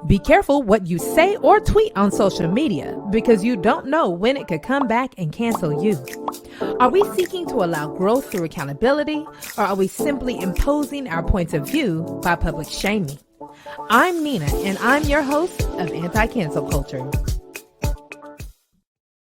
Be careful what you say or tweet on social media because you don't know when it could come back and cancel you. Are we seeking to allow growth through accountability, or are we simply imposing our points of view by public shaming? I'm Nina, and I'm your host of Anti-Cancel Culture.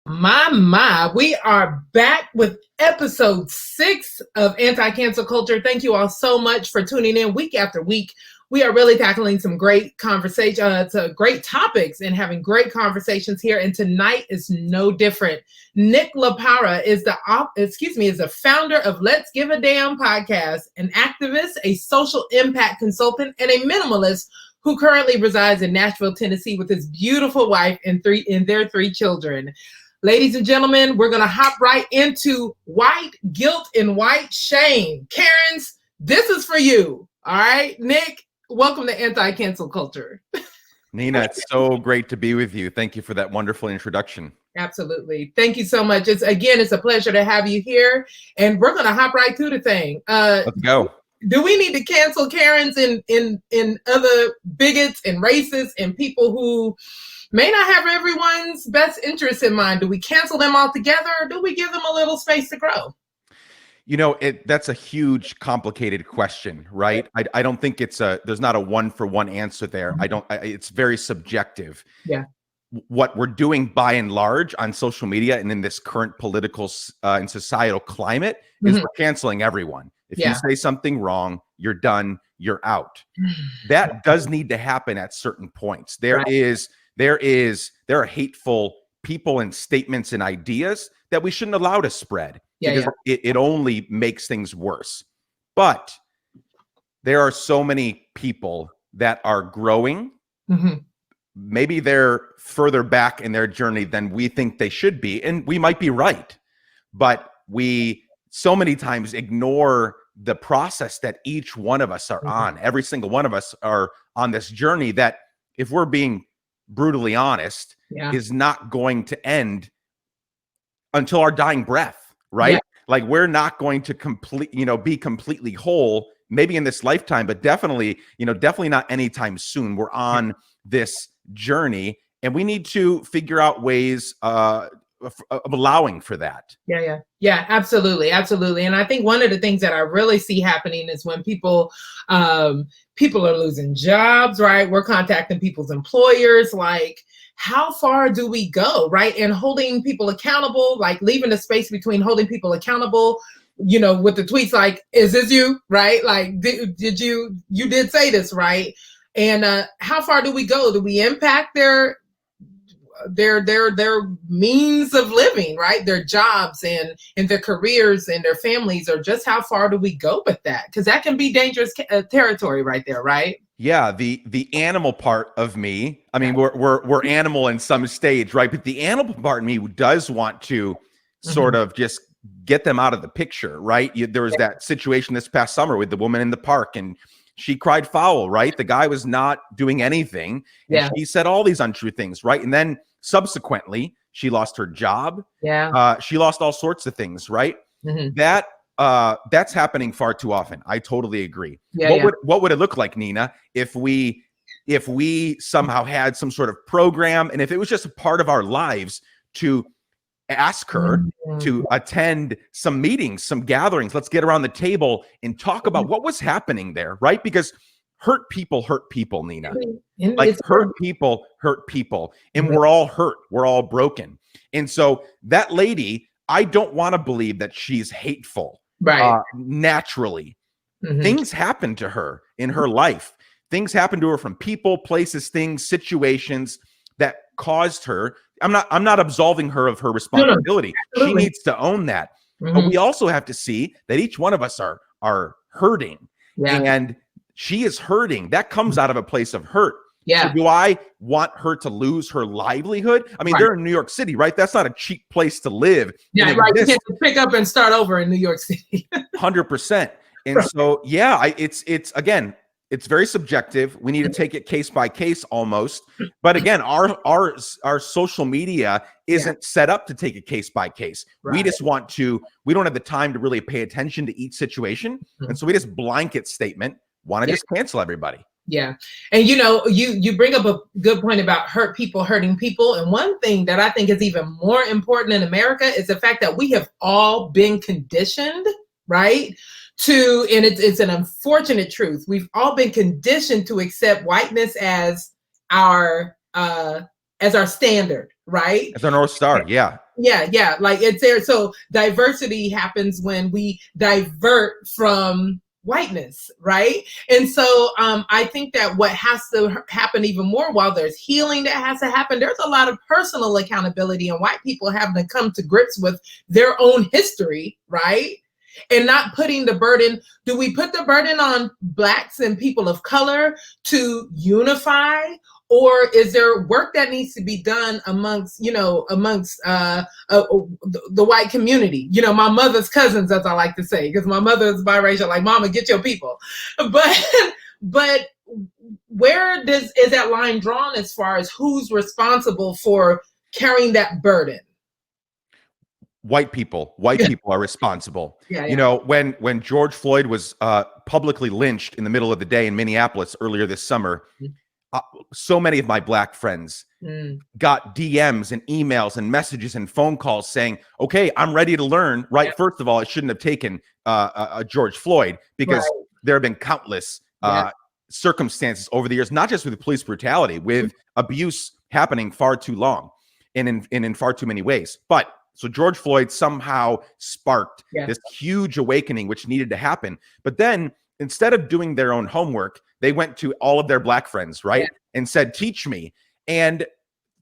My, we are back with episode 6 of Anti-Cancel Culture. Thank you all so much for tuning in week after week. We are really tackling some great conversations, great topics, and having great conversations here. And tonight is no different. Nick LaPara is the founder of Let's Give a Damn podcast, an activist, a social impact consultant, and a minimalist who currently resides in Nashville, Tennessee, with his beautiful wife and their 3 children. Ladies and gentlemen, we're going to hop right into white guilt and white shame. Karens, this is for you. All right, Nick, welcome to Anti-Cancel Culture. Nina, it's so great to be with you. Thank you for that wonderful introduction. Absolutely. Thank you so much. It's a pleasure to have you here. And we're going to hop right to the thing. Let's go. Do we need to cancel Karens and other bigots and racists and people who may not have everyone's best interests in mind? Do we cancel them altogether, or do we give them a little space to grow? You know, that's a huge, complicated question, right? I don't think there's not a one-for-one answer there. It's very subjective. Yeah. What we're doing by and large on social media and in this current political and societal climate is we're canceling everyone. If you say something wrong, you're done, you're out. That does need to happen at certain points. There are hateful people and statements and ideas that we shouldn't allow to spread. Because it only makes things worse. But there are so many people that are growing. Maybe they're further back in their journey than we think they should be. And we might be right. But we so many times ignore the process that each one of us are on. Every single one of us are on this journey that, if we're being brutally honest, is not going to end until our dying breath. Right? Yeah. Like, we're not going to be completely whole, maybe in this lifetime, but definitely not anytime soon. We're on this journey, and we need to figure out ways of allowing for that. Yeah, absolutely. And I think one of the things that I really see happening is when people are losing jobs, right? We're contacting people's employers, like, how far do we go, right? And holding people accountable, like leaving the space between holding people accountable, with the tweets like, is this you, right? Like, did you did say this, right? And how far do we go? Do we impact their means of living, right? Their jobs and their careers and their families, or just how far do we go with that? Because that can be dangerous territory right there, right? Yeah, the animal part of me, I mean, we're animal in some stage, right? But the animal part of me does want to sort of just get them out of the picture, right? There was that situation this past summer with the woman in the park, and she cried foul, right? The guy was not doing anything. And she said all these untrue things, right? And then subsequently, she lost her job. She lost all sorts of things, right? That's happening far too often. I totally agree. What would it look like, Nina, if we somehow had some sort of program, and if it was just a part of our lives to ask her to attend some meetings, some gatherings, let's get around the table and talk about what was happening there, right? Because hurt people, Nina. Like, hurt people, and we're all hurt. We're all broken. And so that lady, I don't want to believe that she's hateful. Right. Naturally. Things happen to her in her life. Things happen to her from people, places, things, situations that caused her. I'm not absolving her of her responsibility. No, she needs to own that. But we also have to see that each one of us are hurting. And she is hurting. That comes out of a place of hurt. So do I want her to lose her livelihood? I mean, they're in New York City, right? That's not a cheap place to live. Yeah, right. You can't pick up and start over in New York City. 100%. And so, it's again, it's very subjective. We need to take it case by case almost. But again, our social media isn't set up to take it case by case. We just we don't have the time to really pay attention to each situation. And so we just blanket statement, want to just cancel everybody. Yeah. And you bring up a good point about hurt people hurting people. And one thing that I think is even more important in America is the fact that we have all been conditioned, right? And it's an unfortunate truth. We've all been conditioned to accept whiteness as our standard, right? As our North Star. Yeah. Yeah. Like it's there. So diversity happens when we divert from whiteness, right? And so I think that what has to happen even more, while there's healing that has to happen, there's a lot of personal accountability and white people having to come to grips with their own history, right? And not putting the burden. Do we put the burden on Blacks and people of color to unify? Or is there work that needs to be done amongst the white community? My mother's cousins, as I like to say, because my mother is biracial. Like, mama, get your people. But where is that line drawn as far as who's responsible for carrying that burden? White people are responsible. Yeah. When George Floyd was publicly lynched in the middle of the day in Minneapolis earlier this summer, so many of my Black friends got DMs and emails and messages and phone calls saying, okay, I'm ready to learn. Right. Yeah. First of all, it shouldn't have taken George Floyd, because there have been countless circumstances over the years, not just with police brutality, with abuse happening far too long and in far too many ways. So George Floyd somehow sparked this huge awakening, which needed to happen. But then, instead of doing their own homework, they went to all of their Black friends, right? And said, teach me. And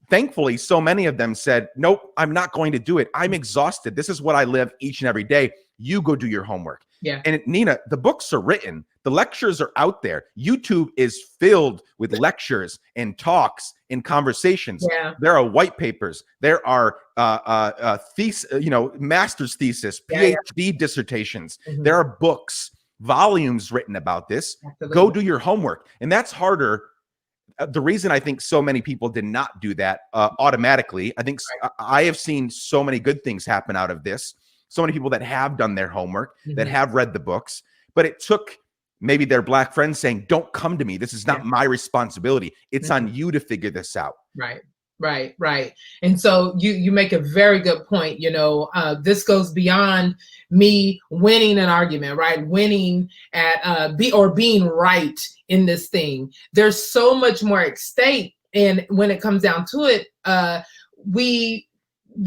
thankfully, so many of them said, nope, I'm not going to do it. I'm exhausted. This is what I live each and every day. You go do your homework. Yeah. And Nina, the books are written. The lectures are out there. YouTube is filled with lectures and talks and conversations. Yeah. There are white papers. There are master's thesis, PhD dissertations. Mm-hmm. There are books, volumes written about this. Absolutely. Go do your homework. And that's harder. The reason I think so many people did not do that automatically, I think I have seen so many good things happen out of this. So many people that have done their homework, that have read the books, but it took maybe their Black friends saying, don't come to me. This is not my responsibility. It's on you to figure this out. Right. And so you make a very good point. This goes beyond me winning an argument, right? Winning at being right in this thing. There's so much more at stake. And when it comes down to it,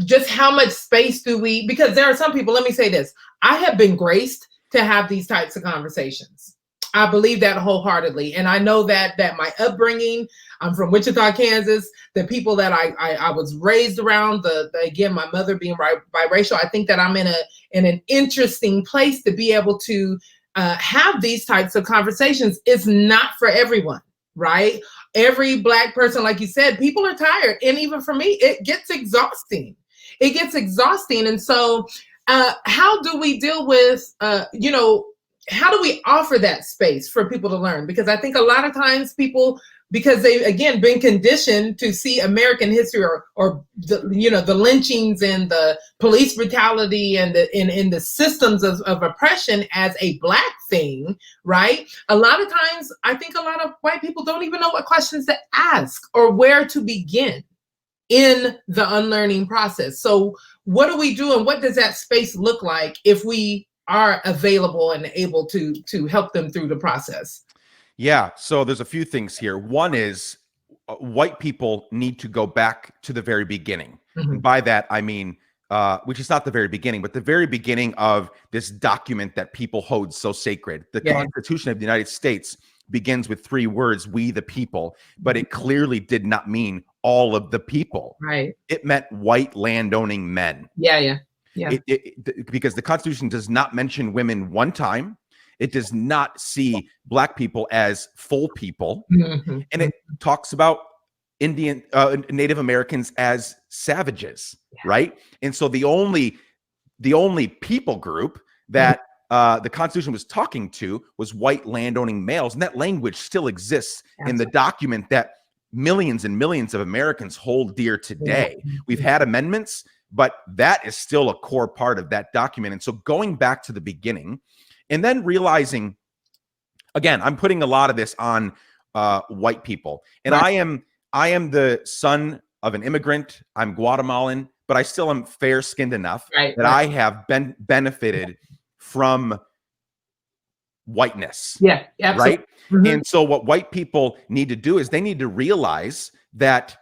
just how much space do we, because there are some people, let me say this, I have been graced to have these types of conversations. I believe that wholeheartedly. And I know that my upbringing, I'm from Wichita, Kansas, the people that I was raised around, again, my mother being biracial, I think that I'm in an interesting place to be able to have these types of conversations. It's not for everyone, right? Every Black person, like you said, people are tired. And even for me, it gets exhausting. And so how do we deal with, how do we offer that space for people to learn? Because I think a lot of times people, because they've, again, been conditioned to see American history or the lynchings and the police brutality and the systems of oppression as a Black thing, right? A lot of times, I think a lot of white people don't even know what questions to ask or where to begin in the unlearning process. So what do we do, and what does that space look like if we are available and able to help them through the process? Yeah, so there's a few things here. One is white people need to go back to the very beginning. Mm-hmm. And by that, I mean, which is not the very beginning, but the very beginning of this document that people hold so sacred. The Constitution of the United States begins with 3 words, we the people, but it clearly did not mean all of the people. Right. It meant white landowning men. Yeah. Because the Constitution does not mention women one time. It does not see Black people as full people. Mm-hmm. And it talks about Native Americans as savages, right? And so the only people group that the Constitution was talking to was white landowning males. And that language still exists in the document that millions and millions of Americans hold dear today. Yeah. We've had amendments, but that is still a core part of that document. And so going back to the beginning and then realizing, again, I'm putting a lot of this on white people. And Right. I am the son of an immigrant. I'm Guatemalan, but I still am fair-skinned enough Right, that right. I have benefited from whiteness. Yeah, absolutely. Right. Mhm. And so what white people need to do is they need to realize that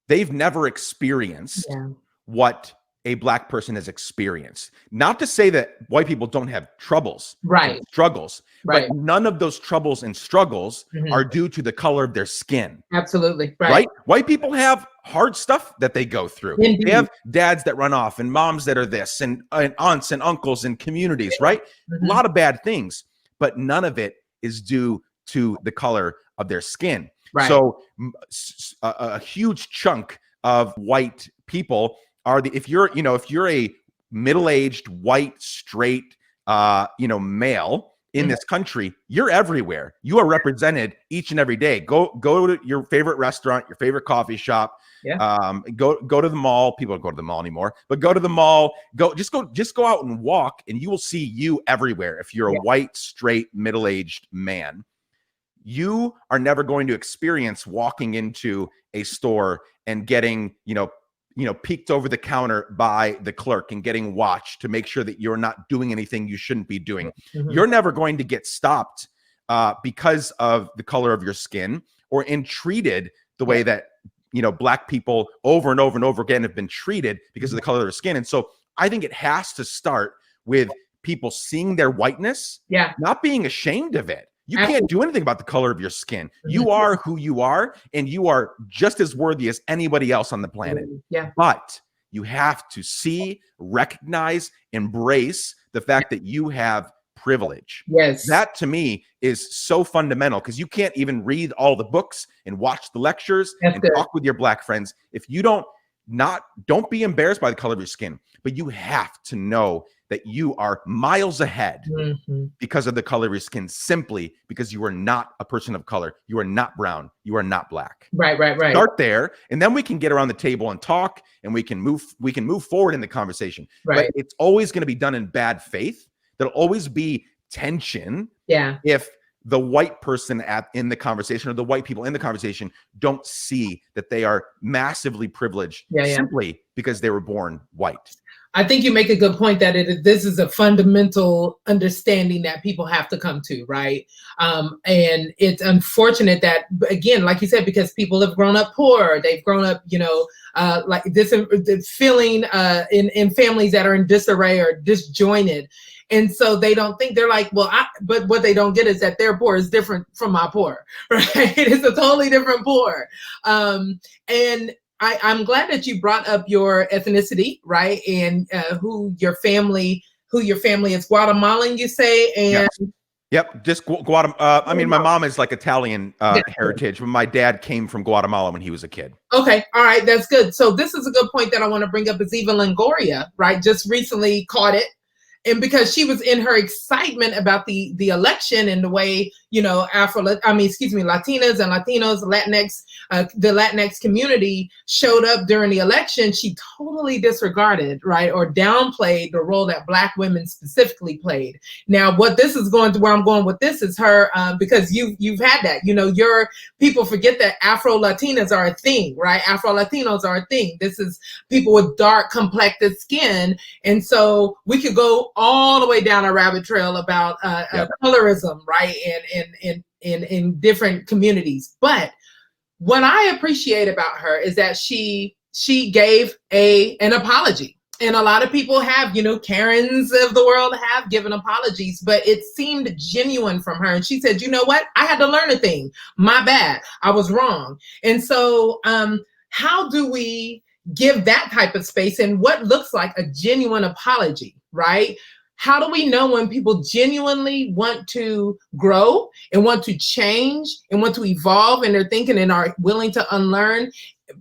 they've never experienced Yeah. what a black person has experienced. Not to say that white people don't have troubles, and Right, struggles, right. but none of those troubles and struggles Mhm. are due to the color of their skin. Absolutely. Right. Right? White people have hard stuff that they go through. Indeed. They have dads that run off and moms that are this and aunts and uncles and communities, right? Mhm. A lot of bad things, but none of it is due to the color of their skin. Right. So a huge chunk of white people are if you're a middle-aged white straight male in this country, you're everywhere. You are represented each and every day. Go to your favorite restaurant, your favorite coffee shop. Yeah. Go to the mall. People don't go to the mall anymore, but go to the mall. Just go out and walk, and you will see you everywhere. If you're a white, straight, middle-aged man, you are never going to experience walking into a store and getting peeked over the counter by the clerk and getting watched to make sure that you're not doing anything you shouldn't be doing. Mhm. You're never going to get stopped because of the color of your skin or treated the way that black people over and over and over again have been treated because of the color of their skin. And so I think it has to start with people seeing their whiteness, not being ashamed of it. You can't do anything about the color of your skin. You are who you are, and you are just as worthy as anybody else on the planet. Yeah. But you have to see, recognize, embrace the fact that you have privilege. Yes. That to me is so fundamental, because you can't even read all the books and watch the lectures and talk with your black friends if you don't be embarrassed by the color of your skin, but you have to know that you are miles ahead because of the color of your skin, simply because you are not a person of color. You are not brown. You are not black. Right. Start there, and then we can get around the table and talk, and we can move forward in the conversation. Right. But it's always going to be done in bad faith. There'll always be tension. Yeah. If the white person in the conversation, or the white people in the conversation, don't see that they are massively privileged simply because they were born white. I think you make a good point that this is a fundamental understanding that people have to come to, right? And it's unfortunate that, again, like you said, because people have grown up poor, they've grown up, like this feeling in families that are in disarray or disjointed. And so they don't think, they're like, but what they don't get is that their poor is different from my poor, right? It's a totally different poor. And I'm glad that you brought up your ethnicity, right? And who your family is. Guatemalan, you say? And Yep. Just Guatemala. I mean, my mom is like Italian heritage, but my dad came from Guatemala when he was a kid. Okay. All right. That's good. So this is a good point that I want to bring up, is Eva Longoria, right? Just recently caught it. And because she was in her excitement about the election and the way, Latinas and Latinos, Latinx, the Latinx community showed up during the election, she totally disregarded, right, or downplayed the role that Black women specifically played. Now, where I'm going with this is her, because you've had that, your people forget that Afro-Latinas are a thing, right? Afro-Latinos are a thing. This is people with dark complected skin. And so we could go all the way down a rabbit trail about colorism, right, in different communities. But what I appreciate about her is that she gave an apology. And a lot of people have, Karens of the world have given apologies, but it seemed genuine from her. And she said, you know what? I had to learn a thing. My bad. I was wrong. And so how do we give that type of space, and what looks like a genuine apology, right? How do we know when people genuinely want to grow and want to change and want to evolve in their thinking and are willing to unlearn,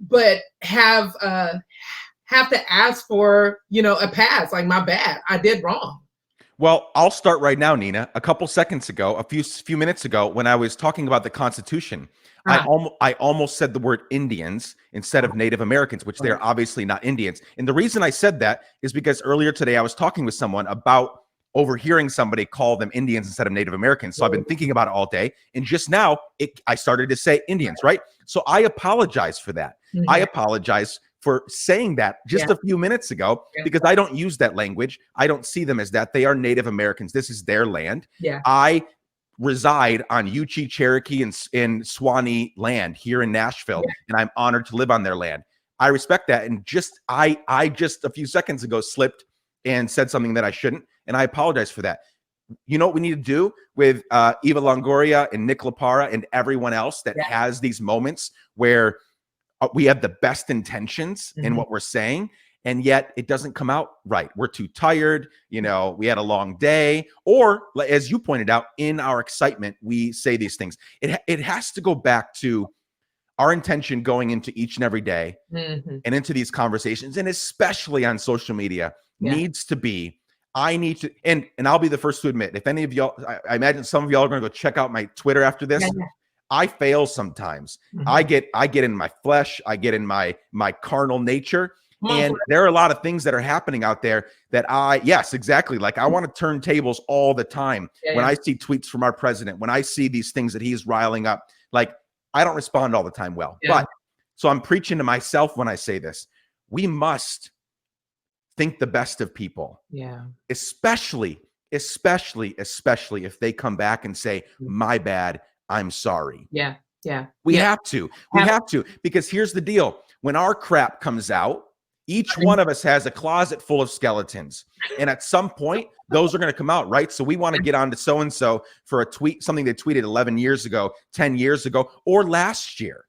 but have to ask for, a pass, like, my bad, I did wrong? Well, I'll start right now, Nina. A couple seconds ago, a few minutes ago, when I was talking about the Constitution, I almost said the word Indians instead of Native Americans, which they're obviously not Indians. And the reason I said that is because earlier today I was talking with someone about overhearing somebody call them Indians instead of Native Americans. So I've been thinking about it all day. And just now, I started to say Indians, right? So I apologize for that. I apologize for saying that just a few minutes ago because I don't use that language. I don't see them as that. They are Native Americans. This is their land. I reside on Yuchi, Cherokee, and Swanee land here in Nashville, and I'm honored to live on their land. I respect that. And I just a few seconds ago slipped and said something that I shouldn't, and I apologize for that. You know what we need to do with Eva Longoria and Nick LaPara and everyone else that has these moments where we have the best intentions in what we're saying, and yet it doesn't come out right. We're too tired. You know, we had a long day, or as you pointed out, in our excitement, we say these things. It has to go back to our intention going into each and every day and into these conversations, and especially on social media, needs to be, I need to, and I'll be the first to admit, if any of y'all, I imagine some of y'all are going to go check out my Twitter after this. I fail sometimes. I get in my flesh. I get in my carnal nature. And there are a lot of things that are happening out there that yes, exactly. Like I want to turn tables all the time. When I see tweets from our president, when I see these things that he's riling up, like I don't respond all the time well. But so I'm preaching to myself when I say this. We must think the best of people. Especially if they come back and say, my bad, I'm sorry. We have to. We have to. Because here's the deal. When our crap comes out, each one of us has a closet full of skeletons. And at some point, those are going to come out, right? So we want to get on to so-and-so for a tweet, something they tweeted 11 years ago, 10 years ago, or last year.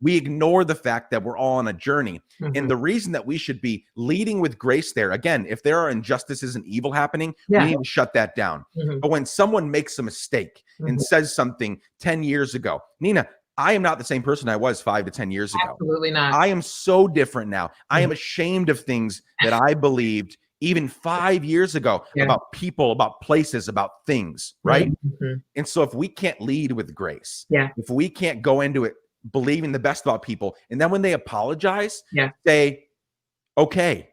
We ignore the fact that we're all on a journey. And the reason that we should be leading with grace there, again, if there are injustices and evil happening, we need to shut that down. But when someone makes a mistake and says something 10 years ago, Nina, I am not the same person I was 5 to 10 years ago. Absolutely not. I am so different now. I am ashamed of things that I believed even 5 years ago about people, about places, about things, right? And so if we can't lead with grace, if we can't go into it believing the best about people, and then when they apologize, say, okay,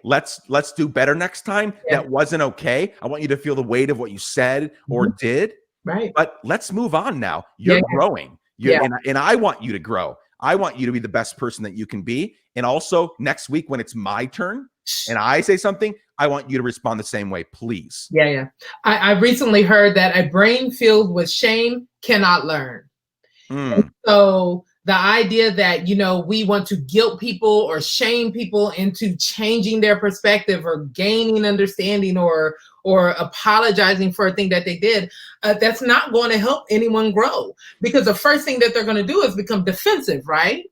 let's do better next time. That wasn't okay. I want you to feel the weight of what you said or did. Right. But let's move on now. You're growing. And I want you to grow. I want you to be the best person that you can be. And also next week when it's my turn and I say something, I want you to respond the same way, please. I recently heard that a brain filled with shame cannot learn. So the idea that, you know, we want to guilt people or shame people into changing their perspective or gaining understanding or apologizing for a thing that they did, that's not going to help anyone grow, because the first thing that they're going to do is become defensive, right?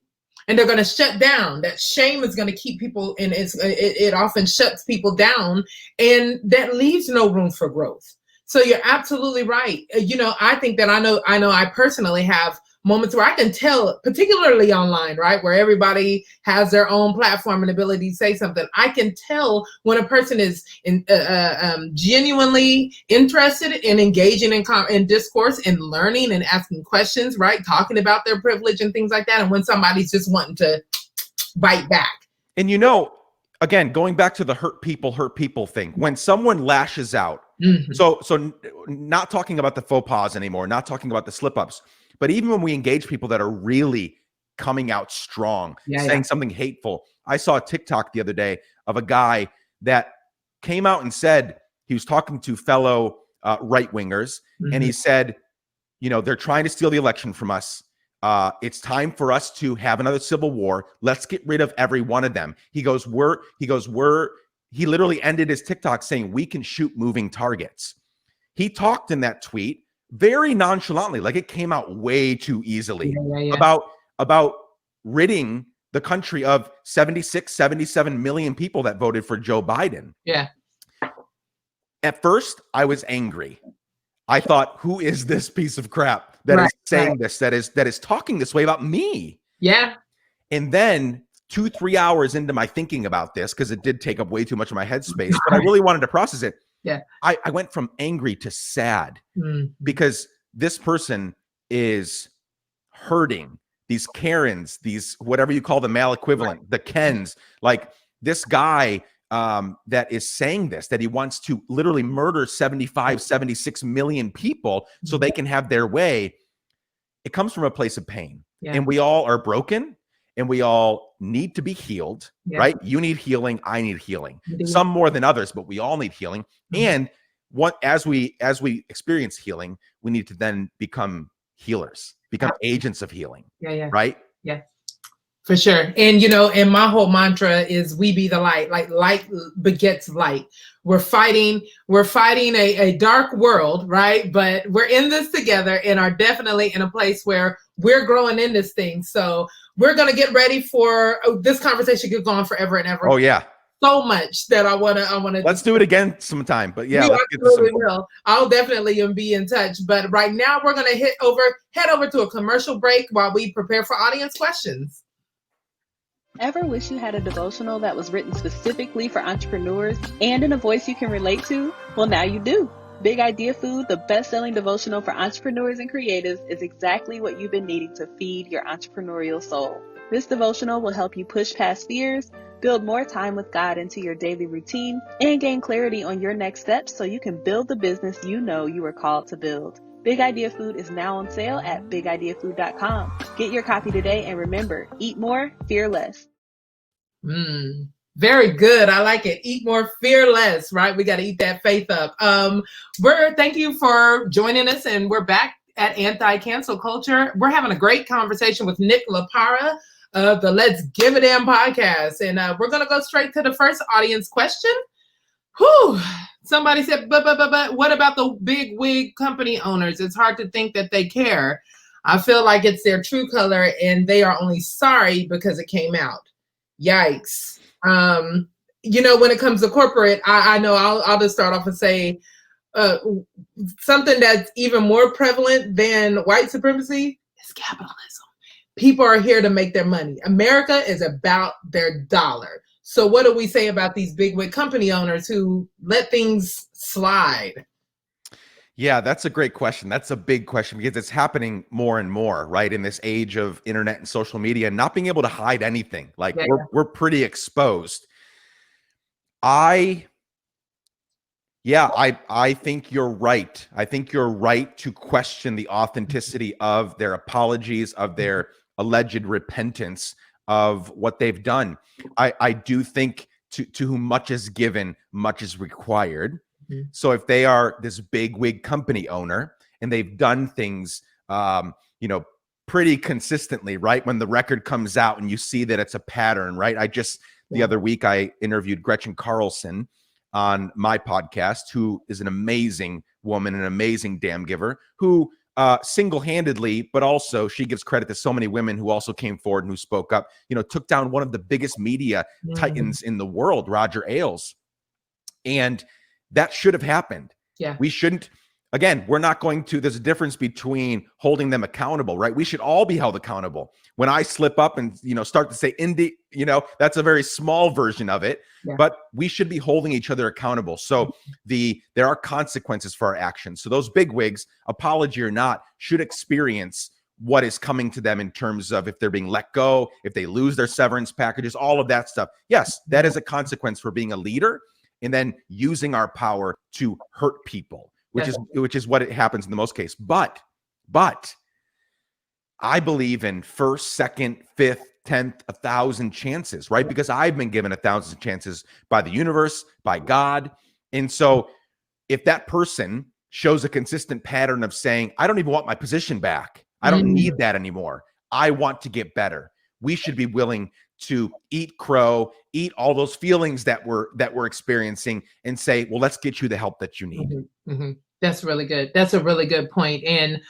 And they're going to shut down. That shame is going to keep people, and it often shuts people down, and that leaves no room for growth. So you're absolutely right. You know, I think that I know I personally have moments where I can tell, particularly online, right, where everybody has their own platform and ability to say something. I can tell when a person is genuinely interested in engaging in discourse and learning and asking questions, right, talking about their privilege and things like that, and when somebody's just wanting to bite back. And you know, again, going back to the hurt people thing, when someone lashes out, so not talking about the faux pas anymore, not talking about the slip-ups, but even when we engage people that are really coming out strong, saying something hateful. I saw a TikTok the other day of a guy that came out and said, he was talking to fellow right-wingers, and he said, you know, they're trying to steal the election from us. It's time for us to have another civil war. Let's get rid of every one of them. He literally ended his TikTok saying, we can shoot moving targets. He talked in that tweet very nonchalantly, like it came out way too easily, about ridding the country of 76, 77 million people that voted for Joe Biden. At first, I was angry. I thought, who is this piece of crap that is saying this, that is talking this way about me? And then 2-3 hours into my thinking about this, because it did take up way too much of my headspace, but I really wanted to process it. I went from angry to sad because this person is hurting. These Karens, these whatever you call the male equivalent, the Kens, like this guy that is saying this, that he wants to literally murder 75, 76 million people so they can have their way. It comes from a place of pain. Yeah. And we all are broken and we all need to be healed, Yeah. right? You need healing. I need healing. Indeed. Some more than others, but we all need healing. And as we experience healing, we need to then become healers, become agents of healing. Yeah. Right? Yeah. For sure. And, and my whole mantra is we be the light, like light begets light. We're fighting a dark world, right? But we're in this together and are definitely in a place where we're growing in this thing. So we're going to get ready for this conversation could go on forever and ever. Oh yeah. So much that I want to. Let's do it again sometime. But yeah, let's absolutely will. I'll definitely be in touch. But right now we're going to head over to a commercial break while we prepare for audience questions. Ever wish you had a devotional that was written specifically for entrepreneurs and in a voice you can relate to? Well, now you do. Big Idea Food, the best-selling devotional for entrepreneurs and creatives, is exactly what you've been needing to feed your entrepreneurial soul. This devotional will help you push past fears, build more time with God into your daily routine, and gain clarity on your next steps so you can build the business you know you were called to build. Big Idea Food is now on sale at bigideafood.com. Get your copy today and remember, eat more, fear less. Very good. I like it. Eat more, fear less, right? We got to eat that faith up. Thank you for joining us, and we're back at Anti-Cancel Culture. We're having a great conversation with Nick LaPara of the Let's Give a Damn podcast. And we're going to go straight to the first audience question. Somebody said, but what about the big wig company owners? It's hard to think that they care. I feel like it's their true color and they are only sorry because it came out. Yikes. When it comes to corporate, I know I'll just start off and say something that's even more prevalent than white supremacy is capitalism. People are here to make their money. America is about their dollar. So what do we say about these big wig company owners who let things slide? Yeah, that's a great question. That's a big question because it's happening more and more, right? In this age of internet and social media, and not being able to hide anything. Like we're pretty exposed. I think you're right. I think you're right to question the authenticity of their apologies, of their alleged repentance of what they've done. I do think to whom much is given, much is required. So if they are this big wig company owner and they've done things, pretty consistently, right? When the record comes out and you see that it's a pattern, right? The other week, I interviewed Gretchen Carlson on my podcast, who is an amazing woman, an amazing damn giver, who single-handedly, but also she gives credit to so many women who also came forward and who spoke up, took down one of the biggest media titans in the world, Roger Ailes. And that should have happened. Yeah. We shouldn't. Again, we're not going to, there's a difference between holding them accountable, right? We should all be held accountable. When I slip up and, start to say indie, that's a very small version of it, but we should be holding each other accountable. So there are consequences for our actions. So those big wigs, apology or not, should experience what is coming to them in terms of if they're being let go, if they lose their severance packages, all of that stuff. Yes, that is a consequence for being a leader and then using our power to hurt people. Which is what it happens in the most case. But I believe in first, second, fifth, 10th, 1,000 chances, right? Because I've been given 1,000 chances by the universe, by God. And so if that person shows a consistent pattern of saying, I don't even want my position back. I don't need that anymore. I want to get better. We should be willing to eat crow, eat all those feelings that we're experiencing and say, well, let's get you the help that you need. That's really good. That's a really good point. And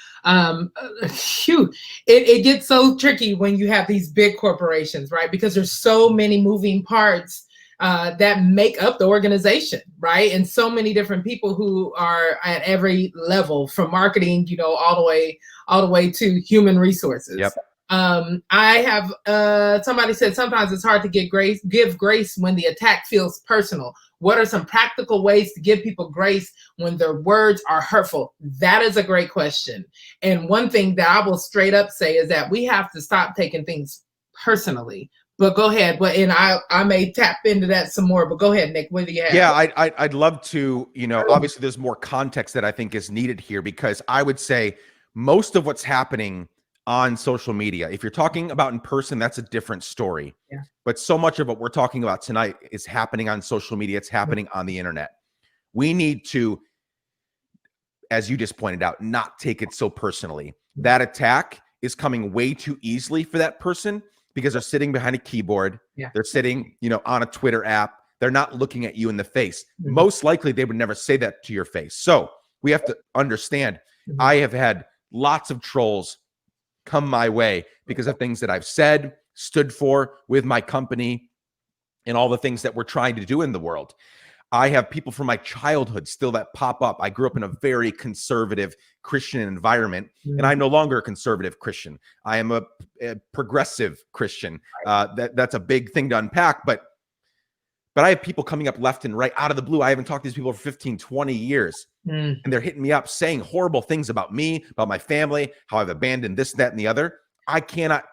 it gets so tricky when you have these big corporations, right? Because there's so many moving parts that make up the organization, right? And so many different people who are at every level, from marketing, all the way to human resources. Yep. I have somebody said sometimes it's hard to give grace when the attack feels personal. What are some practical ways to give people grace when their words are hurtful? That is a great question. And one thing that I will straight up say is that we have to stop taking things personally. But go ahead. But and I may tap into that some more. But go ahead, Nick. What do you have? Yeah, I'd love to. Obviously, there's more context that I think is needed here, because I would say most of what's happening on social media, if you're talking about in person, that's a different story. Yeah. But so much of what we're talking about tonight is happening on social media. It's happening on the internet. We need to, as you just pointed out, not take it so personally. That attack is coming way too easily for that person, because they're sitting behind a keyboard. Yeah. They're sitting, on a Twitter app. They're not looking at you in the face. Most likely, they would never say that to your face. So we have to understand, I have had lots of trolls come my way because of things that I've said, stood for with my company, and all the things that we're trying to do in the world. I have people from my childhood still that pop up. I grew up in a very conservative Christian environment, and I'm no longer a conservative Christian. I am a progressive Christian. That's a big thing to unpack, but I have people coming up left and right out of the blue. I haven't talked to these people for 15, 20 years, and they're hitting me up saying horrible things about me, about my family, how I've abandoned this, that, and the other. I cannot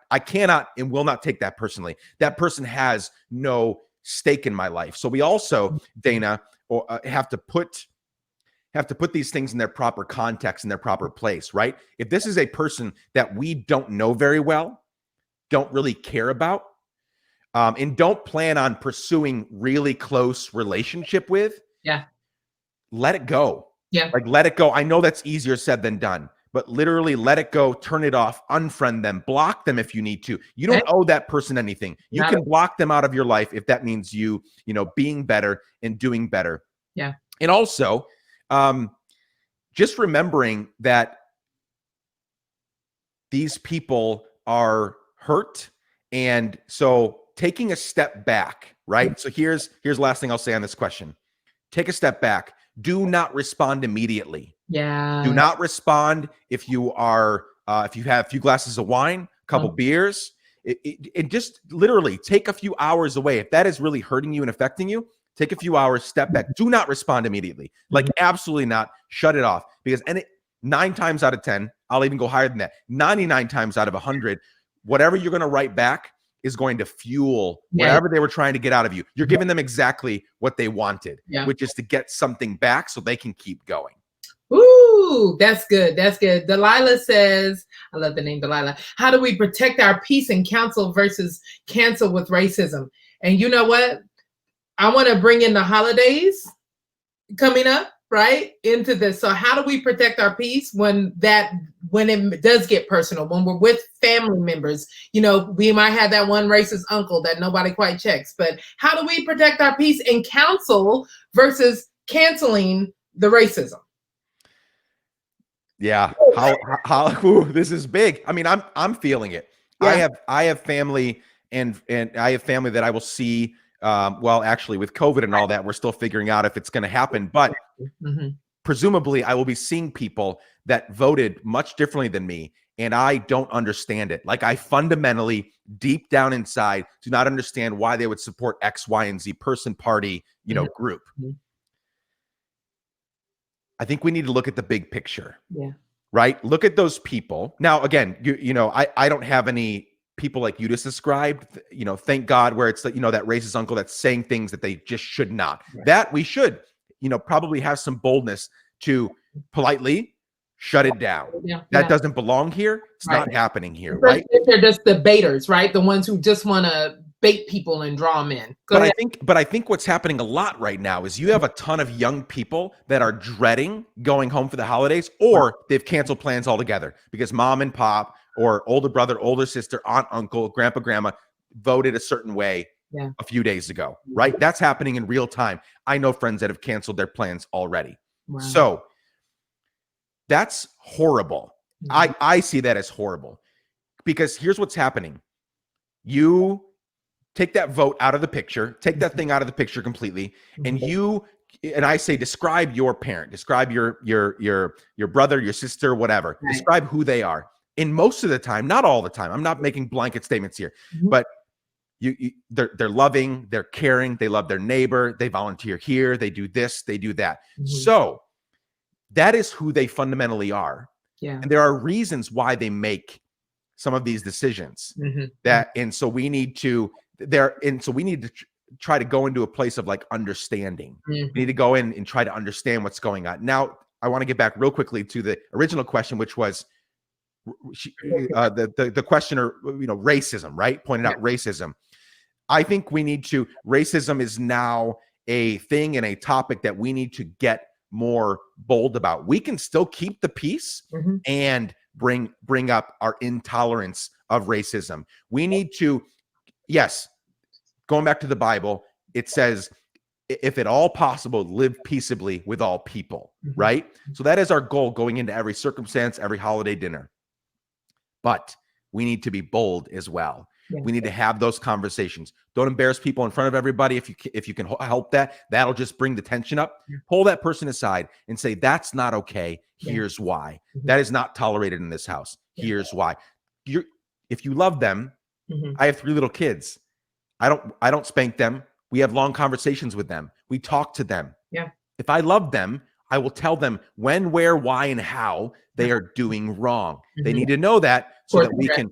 and will not take that personally. That person has no stake in my life. So we also, Dana, have to put these things in their proper context, in their proper place, right? If this is a person that we don't know very well, don't really care about, and don't plan on pursuing really close relationship with, let it go. Yeah. Like, let it go. I know that's easier said than done, but literally let it go, turn it off, unfriend them, block them if you need to. You don't owe that person anything. You can block them out of your life if that means you being better and doing better. Yeah. And also, just remembering that these people are hurt. And so taking a step back, right? So here's the last thing I'll say on this question. Take a step back. Do not respond immediately. Yeah. Do not respond if you are if you have a few glasses of wine, a couple beers. It just literally take a few hours away. If that is really hurting you and affecting you, take a few hours, step back. Do not respond immediately. Like, absolutely not. Shut it off. Because 9 times out of 10, I'll even go higher than that. 99 times out of 100, whatever you're going to write back is going to fuel whatever they were trying to get out of you. You're giving them exactly what they wanted, which is to get something back so they can keep going. Ooh, that's good. That's good. Delilah says, I love the name Delilah. How do we protect our peace and counsel versus cancel with racism? And you know what? I want to bring in the holidays coming up, right, into this. So how do we protect our peace when it does get personal, when we're with family members? We might have that one racist uncle that nobody quite checks, but how do we protect our peace and counsel versus canceling the racism? Yeah. How this is big. I mean, I'm feeling it. Yeah. I have family and I have family that I will see. Well, actually, with COVID and all that, we're still figuring out if it's going to happen. But presumably, I will be seeing people that voted much differently than me, and I don't understand it. Like, I fundamentally, deep down inside, do not understand why they would support X, Y, and Z person, party, group. I think we need to look at the big picture. Yeah. Right? Look at those people. Now, again, I don't have any people like you just described, thank God, where it's that racist uncle that's saying things that they just should not. Right. That we should, probably have some boldness to politely shut it down. That doesn't belong here. It's not happening here, right? They're just the baiters, right? The ones who just want to bait people and draw them in. But I think what's happening a lot right now is you have a ton of young people that are dreading going home for the holidays, or they've canceled plans altogether because mom and pop or older brother, older sister, aunt, uncle, grandpa, grandma voted a certain way a few days ago, right? That's happening in real time. I know friends that have canceled their plans already. Wow. So that's horrible. I see that as horrible, because here's what's happening. You take that vote out of the picture, take that thing out of the picture completely, and I say, describe your parent, describe your brother, your sister, whatever. Right. Describe who they are. And most of the time, not all the time, I'm not making blanket statements here, but they're loving, they're caring, they love their neighbor, they volunteer here, they do this, they do that. So that is who they fundamentally are. Yeah. And there are reasons why they make some of these decisions and so we need to so we need to try to go into a place of like understanding. We need to go in and try to understand what's going on. Now, I want to get back real quickly to the original question, which was the questioner, racism, right? Pointed out racism. I think racism is now a thing and a topic that we need to get more bold about. We can still keep the peace and bring up our intolerance of racism. We need to, yes, going back to the Bible, it says, if at all possible, live peaceably with all people, right? So that is our goal going into every circumstance, every holiday dinner. But we need to be bold as well. Yeah. We need to have those conversations. Don't embarrass people in front of everybody. If you can help that, that'll just bring the tension up. Pull that person aside and say, that's not okay. Here's why. That is not tolerated in this house. Here's why. If you love them, I have 3 little kids. I don't spank them. We have long conversations with them. We talk to them. Yeah. If I love them, I will tell them when, where, why, and how they are doing wrong. They need to know that so that we can,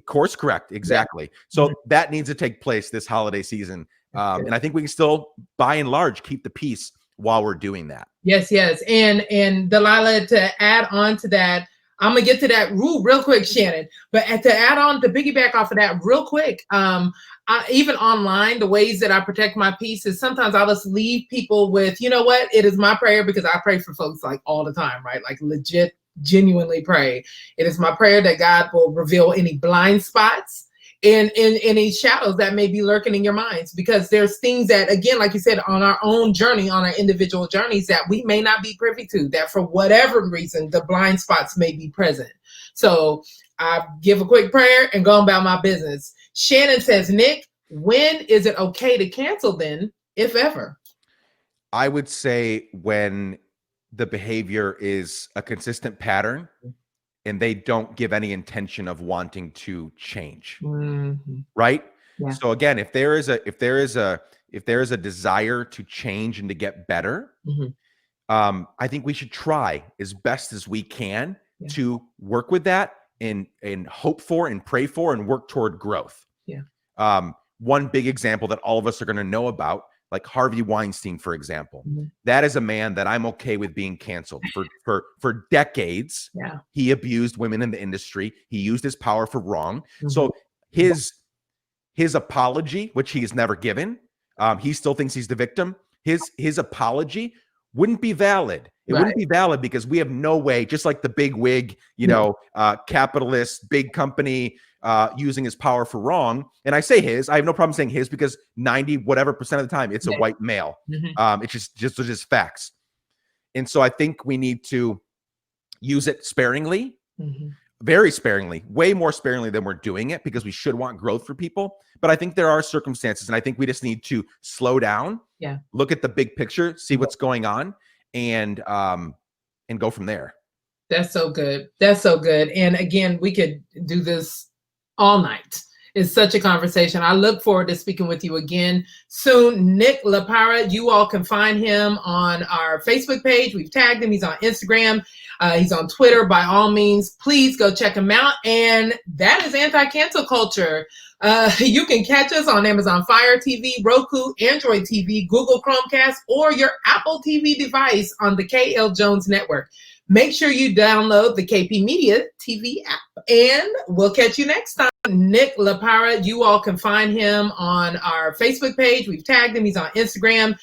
course correct. Exactly. So that needs to take place this holiday season. And I think we can still, by and large, keep the peace while we're doing that. Yes. And Delilah, to add on to that, I'm going to get to that rule real quick, Shannon, but to add on, to piggyback off of that real quick, even online, the ways that I protect my peace is sometimes I'll just leave people with, you know what, it is my prayer, because I pray for folks like all the time, right? Like legit, genuinely pray. It is my prayer that God will reveal any blind spots and any shadows that may be lurking in your minds, because there's things that, again, like you said, on our own journey, on our individual journeys, that we may not be privy to, that for whatever reason, the blind spots may be present. So I give a quick prayer and go about my business. Shannon says, Nick, when is it okay to cancel then, if ever? I would say when the behavior is a consistent pattern and they don't give any intention of wanting to change. Right? Yeah. So again, if there is a desire to change and to get better, I think we should try as best as we can to work with that and hope for and pray for and work toward growth. Yeah. One big example that all of us are going to know about, like Harvey Weinstein, for example, that is a man that I'm okay with being canceled for decades. Yeah. He abused women in the industry. He used his power for wrong. So his apology, which he has never given, he still thinks he's the victim. His apology wouldn't be valid. It wouldn't be valid because we have no way, just like the big wig, capitalist, big company, using his power for wrong. And I say I have no problem saying his, because 90% of the time it's a white male. It's just facts. And so I think we need to use it sparingly, very sparingly, way more sparingly than we're doing it, because we should want growth for people. But I think there are circumstances, and I think we just need to slow down, look at the big picture, see what's going on, and go from there. That's so good. That's so good. And again, we could do this all night. It's such a conversation. I look forward to speaking with you again soon. Nick LaPara, you all can find him on our Facebook page. We've tagged him. He's on Instagram. He's on Twitter. By all means, please go check him out. And that is Anti-Cancel Culture. You can catch us on Amazon Fire TV, Roku, Android TV, Google Chromecast, or your Apple TV device on the KL Jones Network. Make sure you download the KP Media TV app, and we'll catch you next time. Nick LaPara, you all can find him on our Facebook page. We've tagged him. He's on Instagram.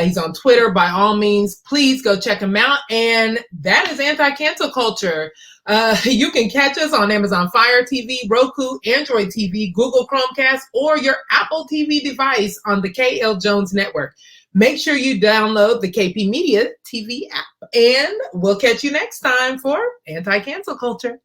He's on Twitter. By all means, please go check him out. And that is Anti-Cancel Culture. You can catch us on Amazon Fire TV, Roku, Android TV, Google Chromecast, or your Apple TV device on the KL Jones Network. Make sure you download the KP Media TV app, and we'll catch you next time for Anti-Cancel Culture.